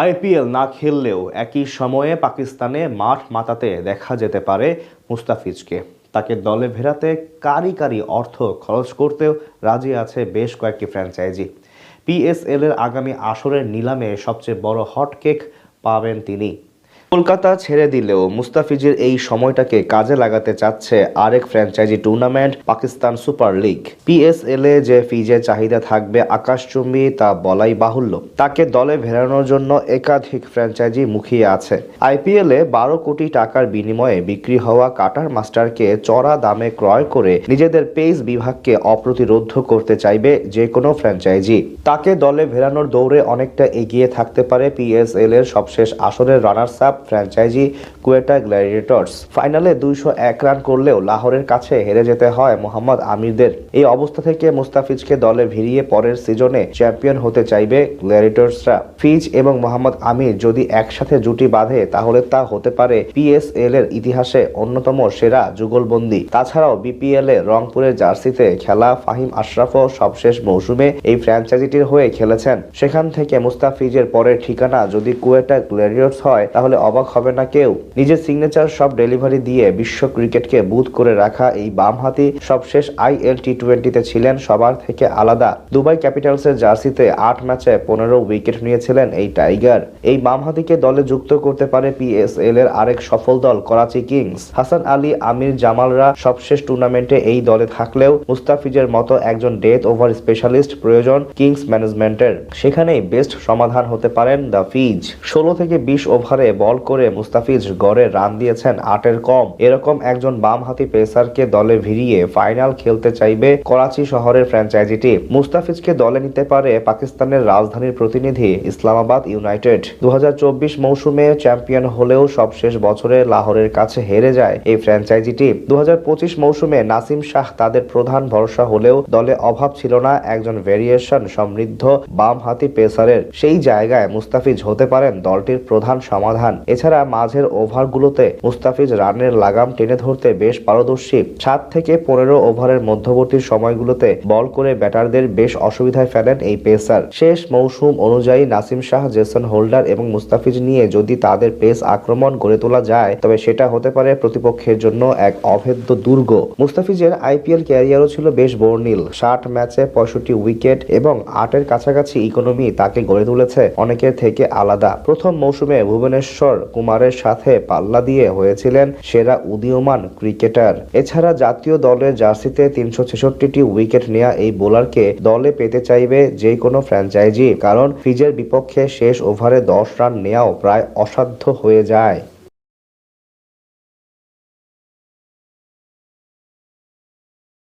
IPL না খেললেও একই সময়ে পাকিস্তানে মাঠ মাতাতে দেখা যেতে পারে মুস্তাফিজকে। তাকে দলে ফেরাতে কারি অর্থ খরচ করতেও রাজি আছে বেশ কয়েকটি ফ্র্যাঞ্চাইজি। পিএসএল-এর আগামী আসরের নিলামে সবচেয়ে বড় হটকেক পাবেন তিনি। কলকাতা ছেড়ে দিলেও মুস্তাফিজের এই সময়টাকে কাজে লাগাতে চাচ্ছে আরেক franchise tournament Pakistan super league. পিএসএল-এ যে ফিজের চাহিদা থাকবে আকাশচুম্বী তা বলাই বাহুল্য। তাকে দলে ফেরানোর জন্য একাধিক ফ্র্যাঞ্চাইজি মুখিয়ে আছে। আইপিএলে 12 কোটি টাকার বিনিময়ে বিক্রি হওয়া কাটার মাস্টারকে চড়া দামে ক্রয় করে নিজেদের পেস বিভাগকে অপ্রতিরোধ করতে চাইবে যে কোনো ফ্র্যাঞ্চাইজি। তাকে দলে ফেরানোর দৌড়ে অনেকটা এগিয়ে থাকতে পারে পিএসএল-এর সবশেষ আসরের runners up franchise Quetta Gladiators. ফাইনালে 201 রান করলেও লাহোরের কাছে হেরে যেতে হয় মোহাম্মদ আমিরদের। এই অবস্থা থেকে মুস্তাফিজকে দলে ভিড়িয়ে পরের সিজনে চ্যাম্পিয়ন হতে চাইবে গ্ল্যাডিয়েটর্সরা। ফিজ এবং মোহাম্মদ আমির যদি একসাথে জুটি বাঁধে তাহলে তা হতে পারে পিএসএল-এর ইতিহাসে অন্যতম সেরা যুগলবন্দি। তাছাড়াও বিপিএল-এ রংপুরের জার্সিতে খেলা ফাহিম আশরাফও সবশেষ মৌসুমে এই ফ্র্যাঞ্চাইজিটির হয়ে খেলেছেন। সেখান থেকে মুস্তাফিজের পরের ঠিকানা যদি কোয়েটা গ্ল্যাডিয়েটর্স হয় তাহলে অবাক হবে না কেউ। নিজের সিগনেচার সব ডেলিভারি দিয়ে বিশ্ব ক্রিকেটকে বুঁদ করে রাখা এই বামহাতি সবশেষ আইএল টি20-তে ছিলেন সবার থেকে আলাদা। দুবাই ক্যাপিটালসের জার্সিতে 8 ম্যাচে 15 উইকেট নিয়েছিলেন এই টাইগার। এই বামহাতিকে দলে যুক্ত করতে পারে পিএসএল-এর আরেক সফল দল করাচি কিংস। হাসান আলী, আমির জামালরা সবশেষ টুর্নামেন্টে এই দলে থাকলেও মুস্তাফিজের মতো একজন ডেথ ওভার স্পেশালিস্ট প্রয়োজন কিংস ম্যানেজমেন্টের। সেখানেই বেস্ট সমাধান হতে পারেন দ্য ফিজ। 16 থেকে 20 ওভারে বল করে মুস্তাফিজ গড়ে রান দিয়েছেন 8-এর কম। এরকম একজন বামহাতি পেসারকে দলে ভিড়িয়ে ফাইনাল খেলতে চাইবে করাচি শহরের ফ্র্যাঞ্চাইজিটি। মুস্তাফিজকে দলে নিতে পারে পাকিস্তানের রাজধানীর প্রতিনিধি ইসলামাবাদ ইউনাইটেড। 2024 মৌসুমে চ্যাম্পিয়ন হলেও সবশেষ বছরে লাহোরের কাছে হেরে যায় এই ফ্র্যাঞ্চাইজিটি। 2025 মৌসুমে নাসিম শাহ তাদের প্রধান ভরসা হলেও দলে অভাব ছিল না একজন ভেরিয়েশন সমৃদ্ধ বামহাতি পেসারের। সেই জায়গায় মুস্তাফিজ হতে পারেন দলটির প্রধান সমাধান। এছাড়া মাঝের ওভারগুলোতে মুস্তাফিজ রানের লাগাম টেনে ধরতে বেশ পারদর্শী। 7 থেকে 15 ওভারের মধ্যবর্তী সময়গুলোতে বল করে ব্যাটারদের বেশ অসুবিধায় ফেলেন এই পেসার। শেষ মৌসুম অনুযায়ী নাসিম শাহ, জেসন হোল্ডার এবং মুস্তাফিজ নিয়ে যদি তাদের পেস আক্রমণ গড়ে তোলা যায় তবে সেটা হতে পারে প্রতিপক্ষের জন্য এক অভেদ্য দুর্গ। মুস্তাফিজের আইপিএল ক্যারিয়ারও ছিল বেশ বর্ণিল। 60 ম্যাচে 65 উইকেট এবং 8-এর কাছাকাছি ইকোনমি তাকে গড়ে তুলেছে অনেকের থেকে আলাদা। প্রথম মৌসুমে ভুবনেশ্বর কুমারের সাথে পাল্লা দিয়ে হয়েছিলেন সেরা উদীয়মান ক্রিকেটার। এছাড়া জাতীয় দলের জার্সিতে 366টি উইকেট নেয়া এই বোলারকে দলে পেতে চাইবে যে কোনো ফ্র্যাঞ্চাইজি, কারণ ফিজের বিপক্ষে শেষ ওভারে 10 রান নেয়াও প্রায় অসাধ্য হয়ে যায়।